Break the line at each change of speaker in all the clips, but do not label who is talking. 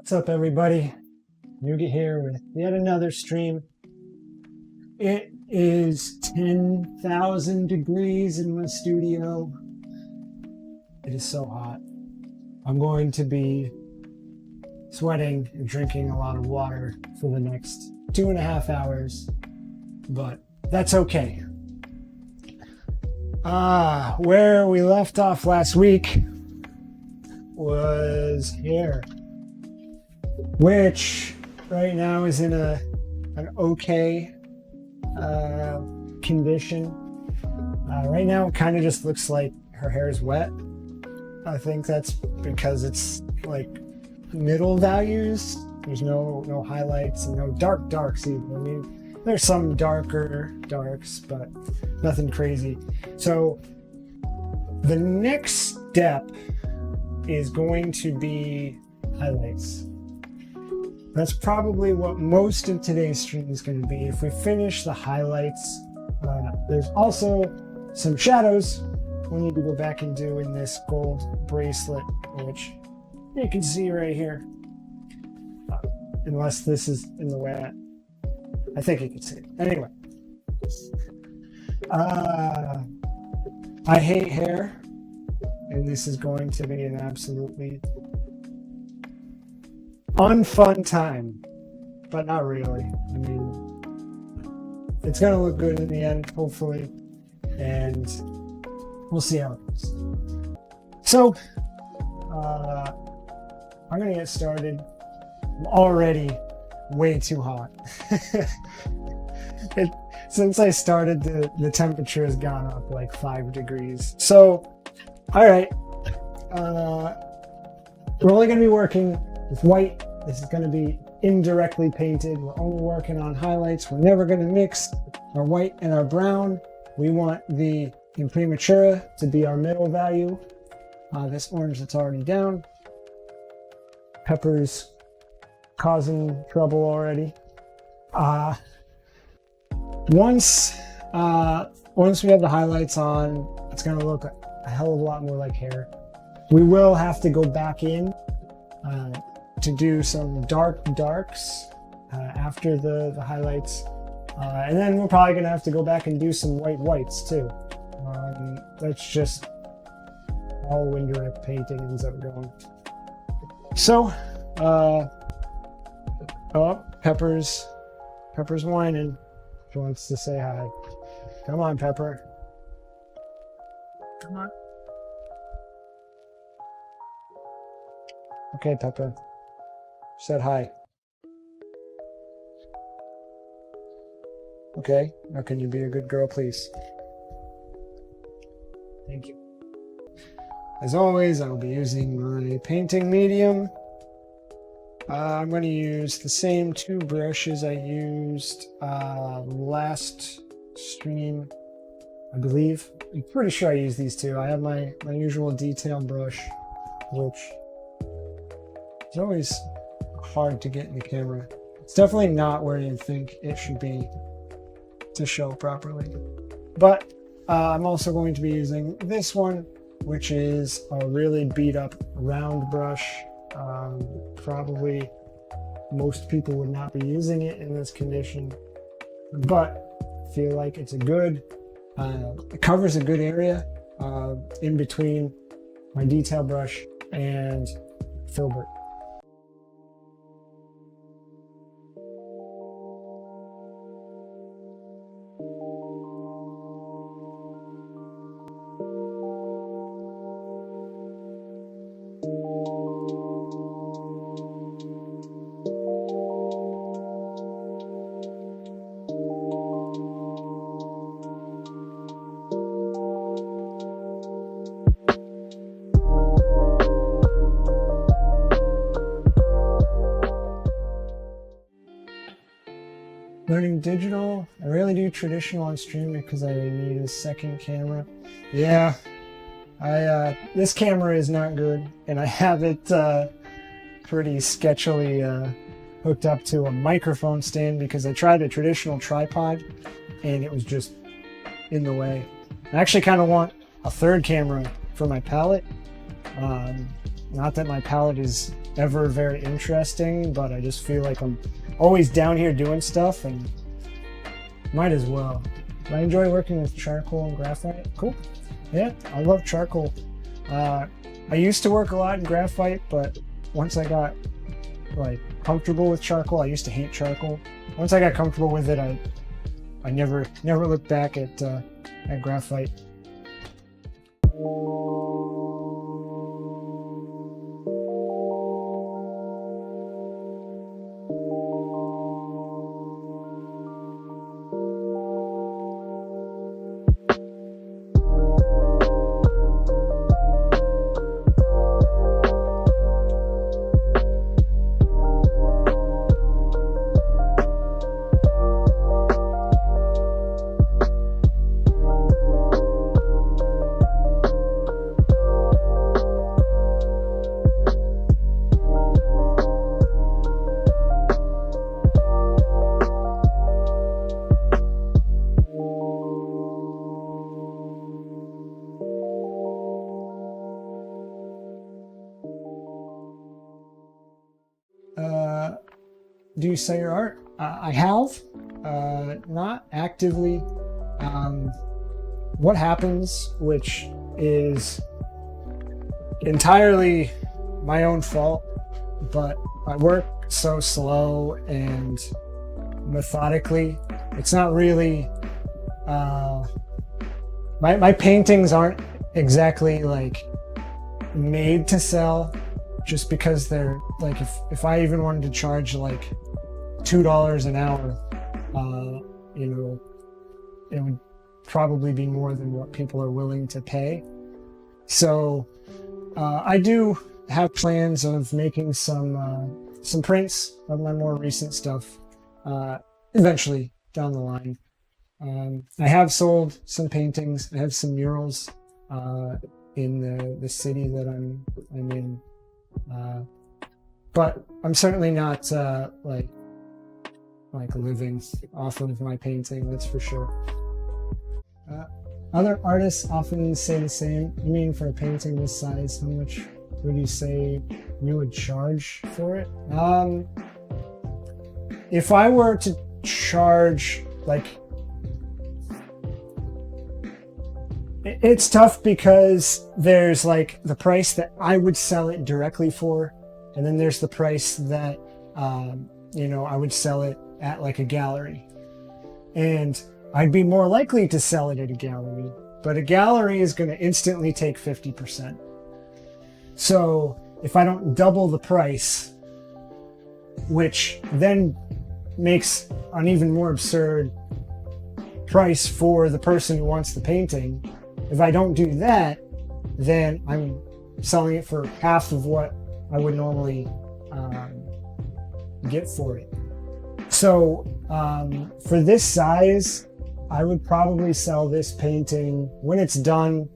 What's up, everybody? Yugi here with yet another stream. It is 10,000 degrees in my studio. It is so hot. I'm going to be sweating and drinking a lot of water for the next 2.5 hours, but that's okay. Where we left off last week was here, which right now is in an okay condition. Right now it kind of just looks like her hair is wet. I think that's because it's like middle values. There's no highlights and no darks even. I mean, there's some darker darks, but nothing crazy. So the next step is going to be highlights. That's probably what most of today's stream is going to be. If we finish the highlights, there's also some shadows we need to go back and do in this gold bracelet, which you can see right here. Unless this is in the way. I think you can see it. Anyway. I hate hair, and this is going to be an absolutely unfun time, but not really. I mean, it's gonna look good in the end, hopefully, and we'll see how it goes. So, I'm gonna get started. I'm already way too hot. Since I started, the temperature has gone up like 5 degrees. So, all right, we're only gonna be working with white. This is going to be indirectly painted. We're only working on highlights. We're never going to mix our white and our brown. We want the Imprimatura to be our middle value. This orange that's already down. Pepper's causing trouble already. Once we have the highlights on, it's going to look a hell of a lot more like hair. We will have to go back in to do some darks after the highlights, and then we're probably gonna have to go back and do some whites too. That's just how indirect painting ends up going. So, oh, Pepper's whining. She wants to say hi. Come on, Pepper. Come on. Okay, Pepper. Said hi. Okay, now can you be a good girl, please? Thank you. As always, I'll be using my painting medium. I'm going to use the same 2 brushes I used last stream, I believe. I'm pretty sure I used these 2. I have my usual detail brush, which is always hard to get in the camera. It's definitely not where you think it should be to show properly. But I'm also going to be using this one, which is a really beat up round brush. Probably most people would not be using it in this condition, but I feel like it's a good, it covers a good area in between my detail brush and filbert. Learning digital. I rarely do traditional on stream because I need a second camera. Yeah, this camera is not good, and I have it pretty sketchily hooked up to a microphone stand because I tried a traditional tripod and it was just in the way. I actually kind of want a third camera for my palette, Not that my palette is ever very interesting, but I just feel like I'm always down here doing stuff and might as well. I enjoy working with charcoal and graphite. Cool. Yeah, I love charcoal. I used to work a lot in graphite, but once I got like comfortable with charcoal, I used to hate charcoal. Once I got comfortable with it, I never looked back at graphite. Do you sell your art? I have, not actively. What happens, which is entirely my own fault, but I work so slow and methodically. It's not really, my paintings aren't exactly like made to sell, just because they're like, if I even wanted to charge like $2 an hour, you know, it would probably be more than what people are willing to pay. So I do have plans of making some prints of my more recent stuff eventually down the line. I have sold some paintings. I have some murals in the city that I'm in, but I'm certainly not like living off of my painting, that's for sure. Other artists often say the same. I mean, for a painting this size, how much would you say you would charge for it? If I were to charge, like, it's tough because there's like the price that I would sell it directly for, and then there's the price that you know, I would sell it at like a gallery. And I'd be more likely to sell it at a gallery, but a gallery is going to instantly take 50%. So if I don't double the price, which then makes an even more absurd price for the person who wants the painting, if I don't do that, then I'm selling it for half of what I would normally get for it. So for this size, I would probably sell this painting when it's done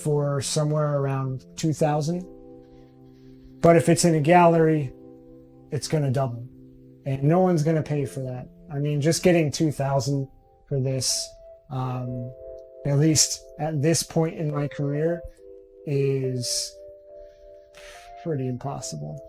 for somewhere around $2,000. But if it's in a gallery, it's going to double, and no one's going to pay for that. I mean, just getting $2,000 for this, at least at this point in my career, is pretty impossible.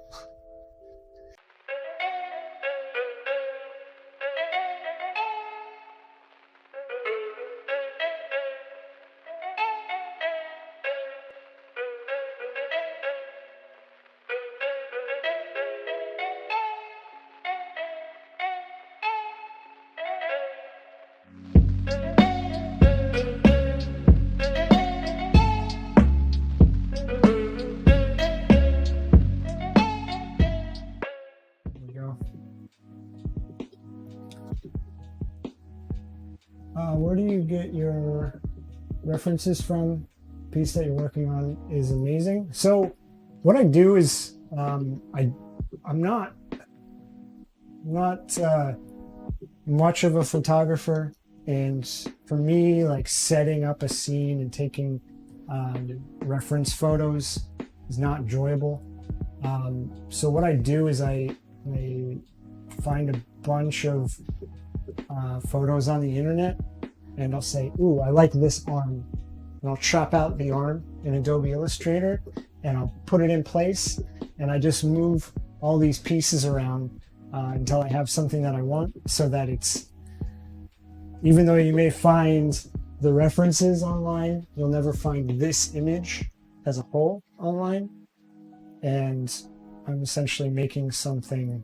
Where do you get your references from? The piece that you're working on is amazing. So what I do is I'm not much of a photographer, and for me, like, setting up a scene and taking reference photos is not enjoyable. So what I do is I find a bunch of photos on the internet, and I'll say, ooh, I like this arm, and I'll chop out the arm in Adobe Illustrator, and I'll put it in place, and I just move all these pieces around until I have something that I want, so that it's, even though you may find the references online, you'll never find this image as a whole online. And I'm essentially making something,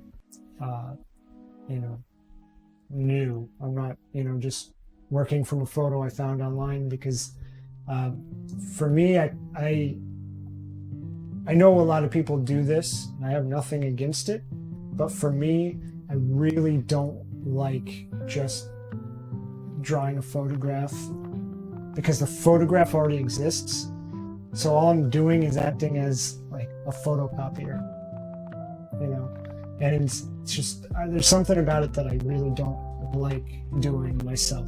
new. I'm not, just working from a photo I found online, because for me, I know a lot of people do this, and I have nothing against it, but for me, I really don't like just drawing a photograph, because the photograph already exists. So all I'm doing is acting as like a photocopier, and it's just, there's something about it that I really don't like doing myself.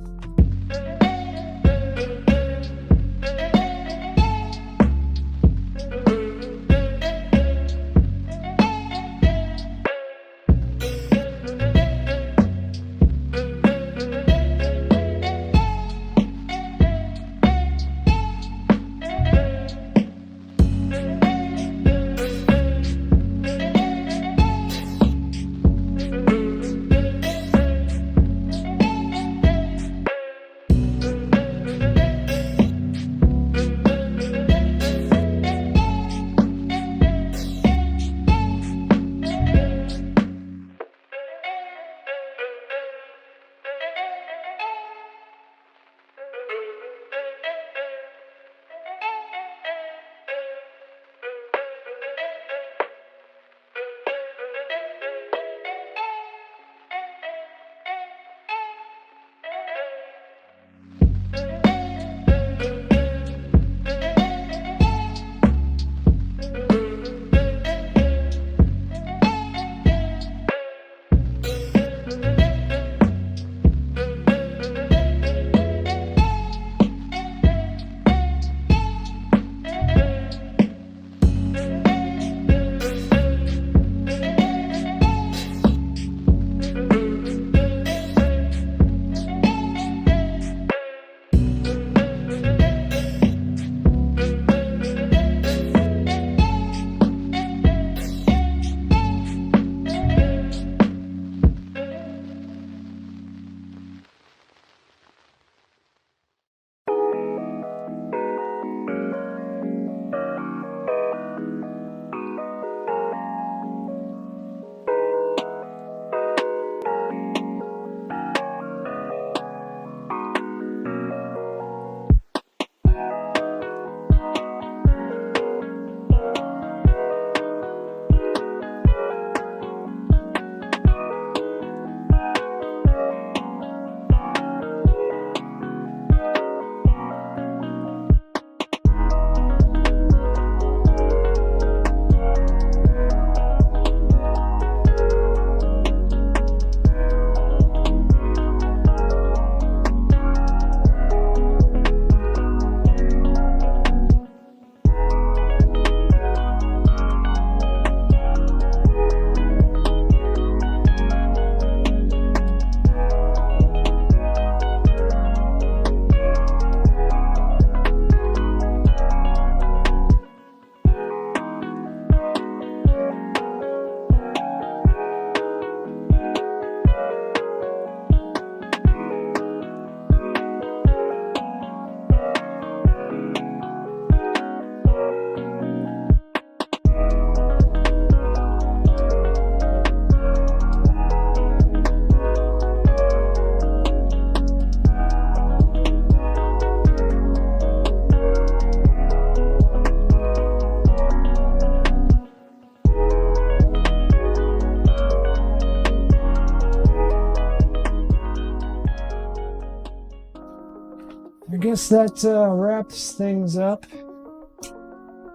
I guess that wraps things up.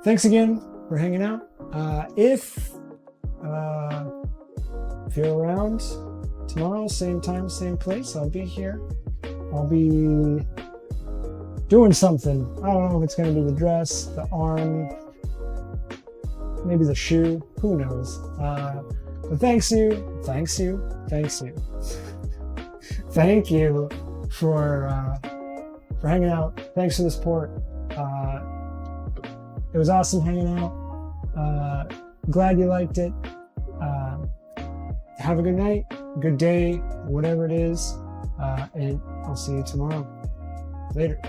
Thanks again for hanging out. If you're around tomorrow, same time, same place, I'll be here. I'll be doing something. I don't know if it's going to be the dress, the arm, maybe the shoe. Who knows? But thank you for hanging out. Thanks for the support. It was awesome hanging out. Glad you liked it. Have a good night, good day, whatever it is, and I'll see you tomorrow. Later.